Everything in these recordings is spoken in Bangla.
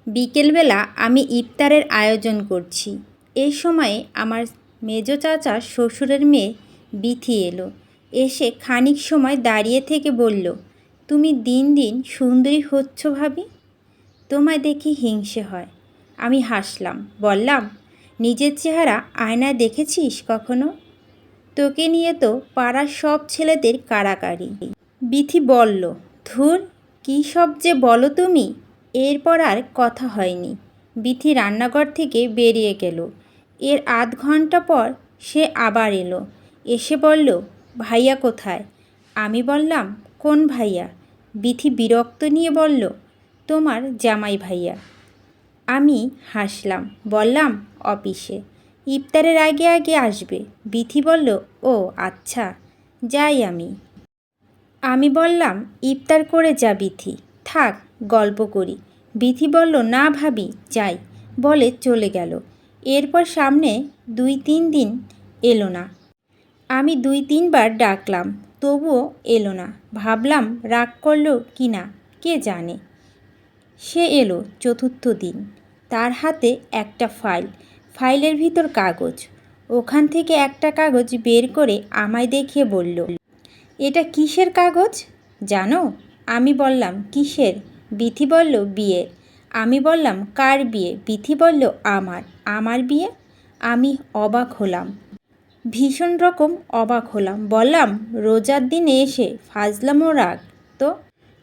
বিকেলবেলা আমি ইফতারের আয়োজন করছি। এই সময়ে আমার মেজো চাচার শ্বশুরের মেয়ে বিথি এলো। এসে খানিক সময় দাঁড়িয়ে থেকে বলল, তুমি দিন দিন সুন্দরী হচ্ছ ভাবি, তোমায় দেখি হিংসে হয়। আমি হাসলাম, বললাম, নিজের চেহারা আয়নায় দেখেছিস কখনো? তোকে নিয়ে তো পাড়ার সব ছেলেদের কাড়াকাড়ি। বিথি বলল, ধুর, কী সব যে বলো তুমি। এরপর আর কথা হয়নি। বিথি রান্নাঘর থেকে বেরিয়ে গেল। এর আধ ঘন্টা পর সে আবার এলো। এসে বলল, ভাইয়া কোথায়? আমি বললাম, কোন ভাইয়া? বিথি বিরক্ত নিয়ে বলল, তোমার জামাই ভাইয়া। আমি হাসলাম, বললাম, অফিসে ইফতারের আগে আগে আসবে। বিথি বলল, ও আচ্ছা, যাই আমি বললাম, ইফতার করে যা বিথি, থাক গল্প করি। বিথি বলল, না ভাবি, যাই, বলে চলে গেল। এরপর সামনে 2-3 দিন এলো না। আমি 2-3 বার ডাকলাম, তবুও এলো না। ভাবলাম রাগ করলো কি না, কে জানে। সে এলো 4র্থ দিন। তার হাতে একটা ফাইলের ভিতর কাগজ। ওখান থেকে একটা কাগজ বের করে আমায় দেখিয়ে বলল, এটা কিসের কাগজ জানো? আমি বললাম, কিসের? বিথি বলল, বিয়ের। আমি বললাম, কার বিয়ে? বিথি বলল, আমার বিয়ে। আমি অবাক হলাম, ভীষণ রকম অবাক হলাম। বললাম, রোজার দিনে এসে ফাজলামো রাগ তো।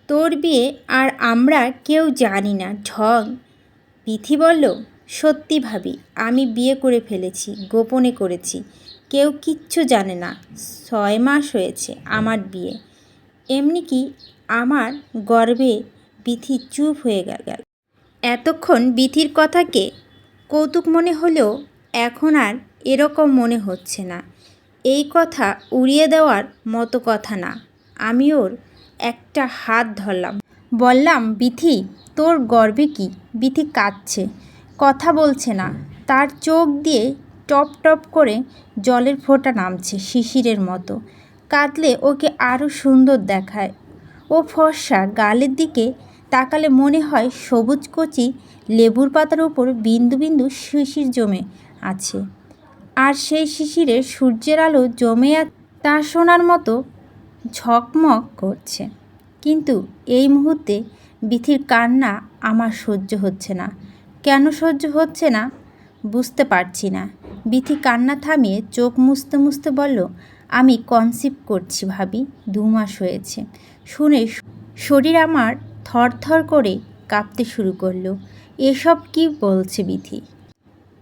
তোর বিয়ে আর আমরা কেউ জানি না, ঢং। বিথি বলল, সত্যি ভাবি, আমি বিয়ে করে ফেলেছি, গোপনে করেছি, কেউ কিচ্ছু জানে না। 6 মাস হয়েছে আমার বিয়ে। এমনি কি আমার গর্বে। বিথি চুপ হয়ে গেল। এতক্ষণ বিথির কথাকে কৌতুক মনে হলেও এখন আর এরকম মনে হচ্ছে না। এই কথা উড়িয়ে দেওয়ার মতো কথা না। আমি ওর একটা হাত ধরলাম, বললাম, বিথি, তোর গর্বে কি? বিথি কাঁদছে, কথা বলছে না। তার চোখ দিয়ে টপ টপ করে জলের ফোঁটা নামছে শিশিরের মতো। কাঁদলে ওকে আরও সুন্দর দেখায়। ও ফর্সা, গালের দিকে তাকালে মনে হয় সবুজ কচি লেবুর পাতার উপর বিন্দু বিন্দু শিশির জমে আছে। আর সেই শিশিরে সূর্যের আলো জমে তা সোনার মতো ঝকমক করছে। কিন্তু এই মুহূর্তে বিথির কান্না আমার সহ্য হচ্ছে না। কেন সহ্য হচ্ছে না বুঝতে পারছি না। বিথি কান্না থামিয়ে চোখ মুছতে মুছতে বলল, আমি কনসিভ করছি ভাবি, 2 মাস হয়েছে। শুনে শরীর আমার থরথর করে কাঁপতে শুরু করলো। এসব কি বলছে বিথি?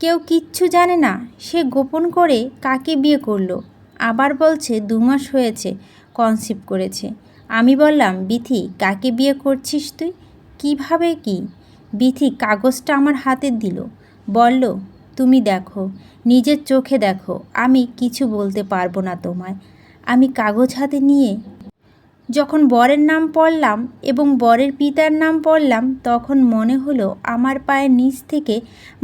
কেউ কিচ্ছু জানে না। সে গোপন করে কাকে বিয়ে করলো? আবার বলছে 2 মাস হয়েছে কনসিভ করেছে। আমি বললাম, বিথি, কাকে বিয়ে করছিস তুই? কিভাবে কি? বিথি কাগজটা আমার হাতে দিল, বলল, তুমি দেখো, নিজের চোখে দেখো, আমি কিছু বলতে পারবো না তোমায়। আমি কাগজ হাতে নিয়ে যখন বরের নাম পড়লাম এবং বরের পিতার নাম পড়লাম, তখন মনে হলো আমার পায়ের নিচ থেকে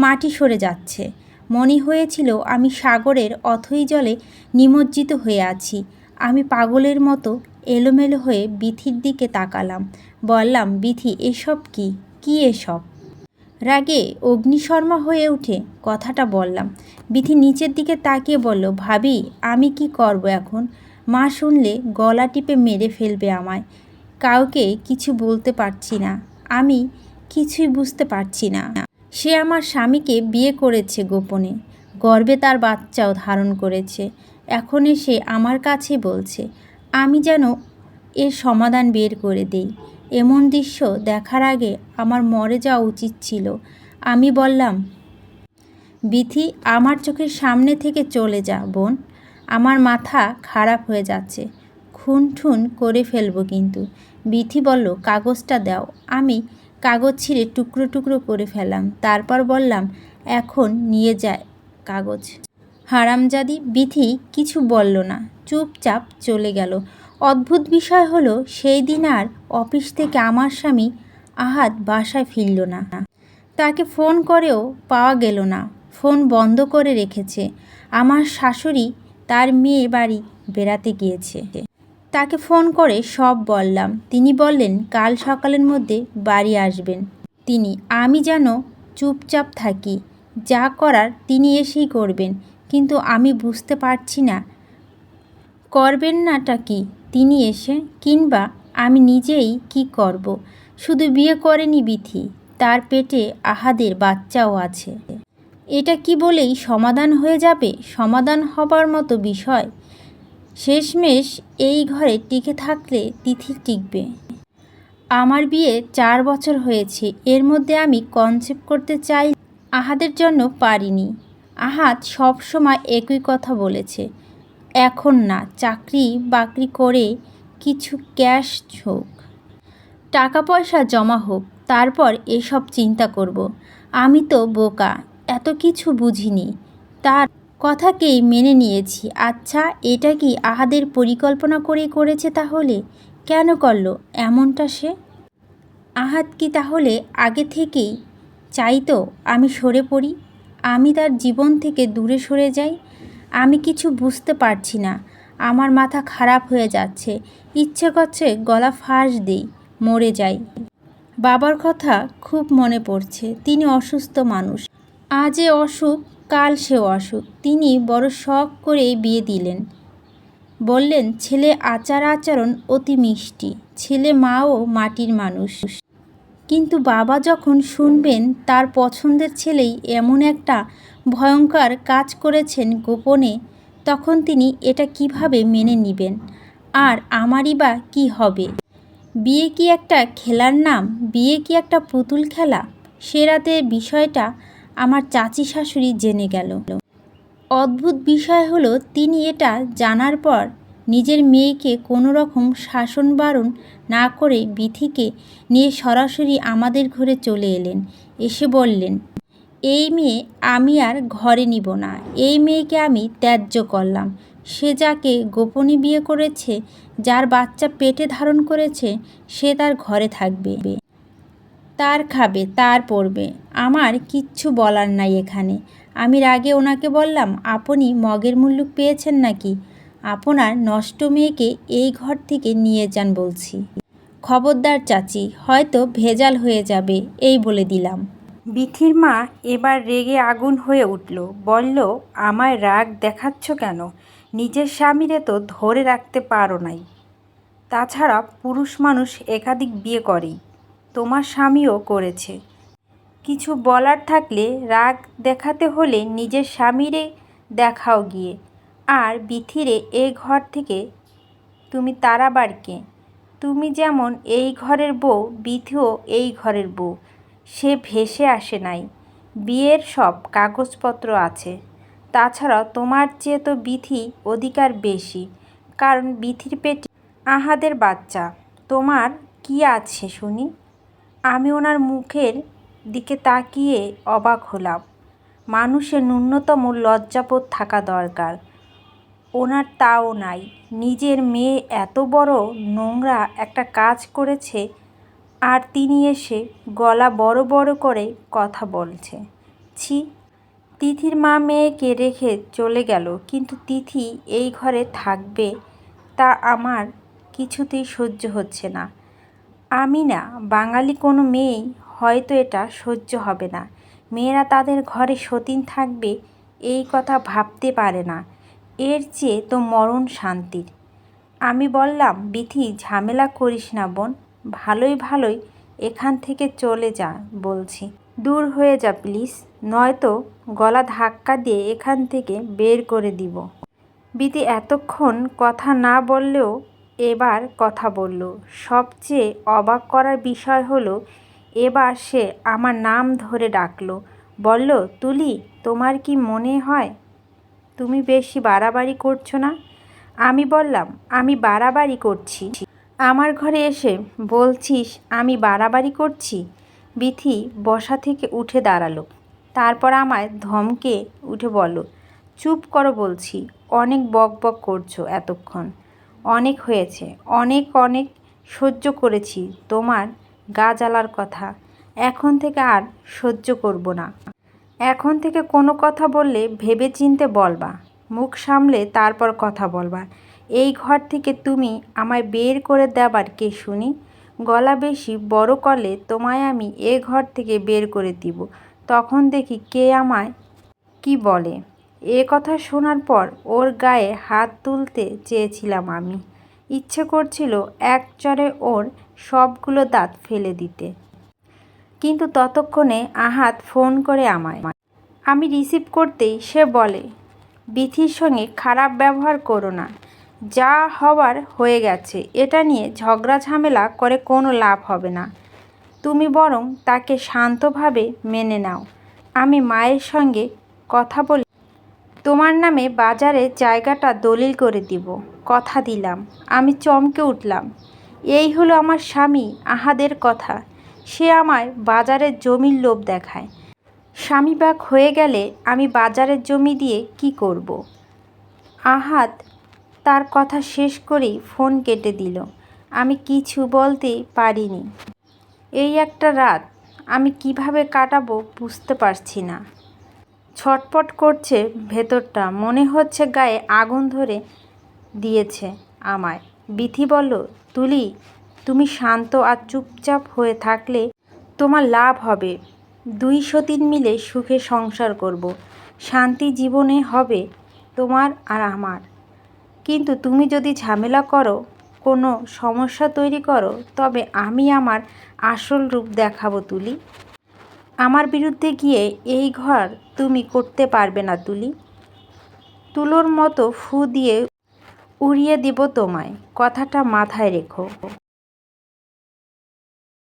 মাটি সরে যাচ্ছে। মনে হয়েছিল আমি সাগরের অথই জলে নিমজ্জিত হয়ে আছি। আমি পাগলের মতো এলোমেলো হয়ে বিথির দিকে তাকালাম, বললাম, বিথি, এসব কি? কি এসব? রাগে অগ্নিশর্মা হয়ে উঠে কথাটা বললাম। বিথি নিচের দিকে তাকিয়ে বলল, ভাবি, আমি কি করব এখন? মা শুনলে গলা টিপে মেরে ফেলবে আমায়। কাউকে কিছু বলতে পারছি না। আমি কিছুই বুঝতে পারছি না। সে আমার স্বামীকে বিয়ে করেছে গোপনে, গর্ভে তার বাচ্চাও ধারণ করেছে। এখন এসে আমার কাছে বলছে আমি যেন এর সমাধান বের করে দেই। এমন দৃশ্য দেখার আগে আমার মরে যাওয়া উচিত ছিল। আমি বললাম, বিথি, আমার চোখের সামনে থেকে চলে যা বোন। আমার মাথা খারাপ হয়ে যাচ্ছে, খুন ঠুন করে ফেলবো কিন্তু। বিথি বলল, কাগজটা দাও। আমি কাগজ ছিঁড়ে টুকরো টুকরো করে ফেললাম। তারপর বললাম, এখন নিয়ে যায় কাগজ। হারামজাদি। বিথি কিছু বলল না, চুপচাপ চলে গেল। অদ্ভুত বিষয় হলো, সেই দিন আর অফিস থেকে আমার স্বামী আহাদ বাসায় ফিরল না। তাকে ফোন করেও পাওয়া গেল না, ফোন বন্ধ করে রেখেছে। আমার শাশুড়ি তার মেয়ে বাড়ি বেড়াতে গিয়েছে। তাকে ফোন করে সব বললাম। তিনি বললেন, কাল সকালের মধ্যে বাড়ি আসবেন। তিনি। আমি যেন চুপচাপ থাকি, যা করার তিনি এসেই করবেন। কিন্তু আমি বুঝতে পারছি না করবেন নাটা কি তিনি এসে, কিংবা আমি নিজেই কি করব। শুধু বিয়ে করেনি বিথি, তার পেটে আহাদের বাচ্চাও আছে। এটা কি বলেই সমাধান হয়ে যাবে? সমাধান হবার মতো বিষয়? শেষমেশ এই ঘরে টিকে থাকলে তিথি টিকবে। আমার বিয়ে 4 বছর হয়েছে, এর মধ্যে আমি কনসেপ্ট করতে চাই আহাদের জন্য পারিনি। আহাদ সব সময় একই কথা বলেছে, এখন না, চাকরি বাকরি করে কিছু ক্যাশ হোক, টাকা পয়সা জমা হোক, তারপর এসব চিন্তা করব। আমি তো বোকা, এত কিছু বুঝিনি। তার কথাকেই মেনে নিয়েছি। আচ্ছা, এটা কি আহাদের পরিকল্পনা করেই করেছে তাহলে? কেন করলো এমনটা সে? আহাদ কি তাহলে আগে থেকেই চাইতো আমি সরে পড়ি, আমি তার জীবন থেকে দূরে সরে যাই? আমি কিছু বুঝতে পারছি না। আমার মাথা খারাপ হয়ে যাচ্ছে, ইচ্ছে করছে গলা ফাঁস দেই, মরে যাই। বাবার কথা খুব মনে পড়ছে। তিনি অসুস্থ মানুষ, আজ এ অসুখ, কাল সে অসুখ। তিনি বড় শখ করেই বিয়ে দিলেন। বললেন ছেলে আচার আচরণ অতি মিষ্টি, ছেলে মাও মাটির মানুষ। কিন্তু বাবা যখন শুনবেন তার পছন্দের ছেলেই এমন একটা ভয়ঙ্কর কাজ করেছেন গোপনে, তখন তিনি এটা কিভাবে মেনে নেবেন? আর আমারই বা কী হবে? বিয়ে কি একটা খেলার নাম? বিয়ে কি একটা পুতুল খেলা? সে রাতে বিষয়টা আমার চাচি শাশুড়ি জেনে গেল। অদ্ভুত বিষয় হলো, তিনি এটা জানার পর নিজের মেয়েকে কোনো রকম শাসন বারণ না করে বিথিকে নিয়ে সরাসরি আমাদের ঘরে চলে এলেন। এসে বললেন, এই মেয়ে আমি আর ঘরে নিব না, এই মেয়েকে আমি ত্যায্য করলাম। সে যাকে গোপনে বিয়ে করেছে, যার বাচ্চা পেটে ধারণ করেছে, সে তার ঘরে থাকবে, তার খাবে, তার পড়বে। আমার কিচ্ছু বলার নাই এখানে। আমি রাগে ওনাকে বললাম, আপনি মগের মুল্লুক পেয়েছেন নাকি? আপনার নষ্ট মেয়েকে এই ঘর থেকে নিয়ে যান বলছি। খবরদার চাচি, হয়তো ভেজাল হয়ে যাবে, এই বলে দিলাম। বিথির মা এবার রেগে আগুন হয়ে উঠল। বলল, আমায় রাগ দেখাচ্ছ কেন? নিজের স্বামীরে তো ধরে রাখতে পারো নাই। তাছাড়া পুরুষ মানুষ একাধিক বিয়ে করেই, তোমার স্বামীও করেছে। কিছু বলার থাকলে রাগ দেখাতে হলে নিজের স্বামীরে দেখাও গিয়ে। আর বিথিরে এই ঘর থেকে তুমি তাড়াবার কে? তুমি যেমন এই ঘরের বউ, বিথিও এই ঘরের বউ। সে ভেসে আসে নাই, বিয়ের সব কাগজপত্র আছে। তাছাড়া তোমার চেয়ে তো বিথি অধিকার বেশি, কারণ বিথির পেটে আহাদের বাচ্চা। তোমার কি আছে শুনি? আমি ওনার মুখের দিকে তাকিয়ে অবাক হলাম। মানুষের ন্যূনতম লজ্জাবোধ থাকা দরকার, ওনার তাও নাই। নিজের মেয়ে এত বড় নোংরা একটা কাজ করেছে, আর তিনি এসে গলা বড় বড় করে কথা বলছে। ছি! তিথির মা মেয়েকে রেখে চলে গেল, কিন্তু তিথি এই ঘরে থাকবে, তা আমার কিছুতেই সহ্য হচ্ছে না। আমি না, বাঙালি কোনো মেয়েই হয়তো এটা সহ্য হবে না। মেয়েরা তাদের ঘরে সতীন থাকবে, এই কথা ভাবতে পারে না। এর চেয়ে তো মরণ শান্তির। আমি বললাম, বিথি ঝামেলা করিস না বোন, ভালোই ভালোই এখান থেকে চলে যা বলছি। দূর হয়ে যা প্লিজ, নয়তো গলা ধাক্কা দিয়ে এখান থেকে বের করে দিব। বিথি এতক্ষণ কথা না বললেও এবার কথা বলল। সবচেয়ে অবাক করার বিষয় হলো, এবার সে আমার নাম ধরে ডাকলো। বলল, তুলি, তোমার কি মনে হয় তুমি বেশি বাড়াবাড়ি করছো না? আমি বললাম, আমি বাড়াবাড়ি করছি? আমার ঘরে এসে বলছিস আমি বাড়াবাড়ি করছি? বিথি বসা থেকে উঠে দাঁড়ালো, তারপর আমায় ধমকে উঠে বলল, চুপ করো বলছি, অনেক বক বক করছো এতক্ষণ, অনেক হয়েছে, অনেক অনেক সহ্য করেছি তোমার গা জ্বালার কথা, এখন থেকে আর সহ্য করব না। এখন থেকে কোনো কথা বললে ভেবেচিন্তে বলবা, মুখ সামলে তারপর কথা বলবা। এই ঘর থেকে তুমি আমায় বের করে দেবার কে শুনি? গলা বেশি বড় করলে তোমায় আমি এ ঘর থেকে বের করে দিব। তখন দেখি কে আমায় কি বলে। এ কথা শোনার পর ওর গায়ে হাত তুলতে চেয়েছিলাম আমি। ইচ্ছে করছিল এক চড়ে ওর সবগুলো দাঁত ফেলে দিতে। কিন্তু ততক্ষণে আহাত ফোন করে আমায়। আমি রিসিভ করতেই সে বলে, বিথির সঙ্গে খারাপ ব্যবহার করো না। যা হবার হয়ে গেছে। এটা নিয়ে ঝগড়া ঝামেলা করে কোনো লাভ হবে না। তুমি বরং তাকে শান্তভাবে মেনে নাও। আমি মায়ের সঙ্গে কথা বলে তোমার নামে বাজারে জায়গাটা দলিল করে দিব। কথা দিলাম। আমি চমকে উঠলাম। এই হলো আমার স্বামী আহাদের কথা। সে আমায় বাজারের জমির লোভ দেখায়। স্বামীবাগ হয়ে গেলে আমি বাজারের জমি দিয়ে কি করব? আহাদ তার কথা শেষ করেই ফোন কেটে দিল। আমি কিছু বলতে পারিনি। এই একটা রাত আমি কিভাবে কাটাবো বুঝতে পারছি না। ছটপট করছে ভেতরটা, মনে হচ্ছে গায়ে আগুন ধরে দিয়েছে আমায়। বিথি বলল, তুলি, তুমি শান্ত আর চুপচাপ হয়ে থাকলে তোমার লাভ হবে। দুই সতীন মিলে সুখে সংসার করব। শান্তি জীবনে হবে তোমার আর আমার। কিন্তু তুমি যদি ঝামেলা করো, কোনো সমস্যা তৈরি করো, তবে আমি আমার আসল রূপ দেখাবো তুলি। আমার বিরুদ্ধে গিয়ে এই ঘর তুমি করতে পারবে না তুলি। তুলোর মতো ফু দিয়ে উড়িয়ে দেব তোমায়। কথাটা মাথায় রেখো।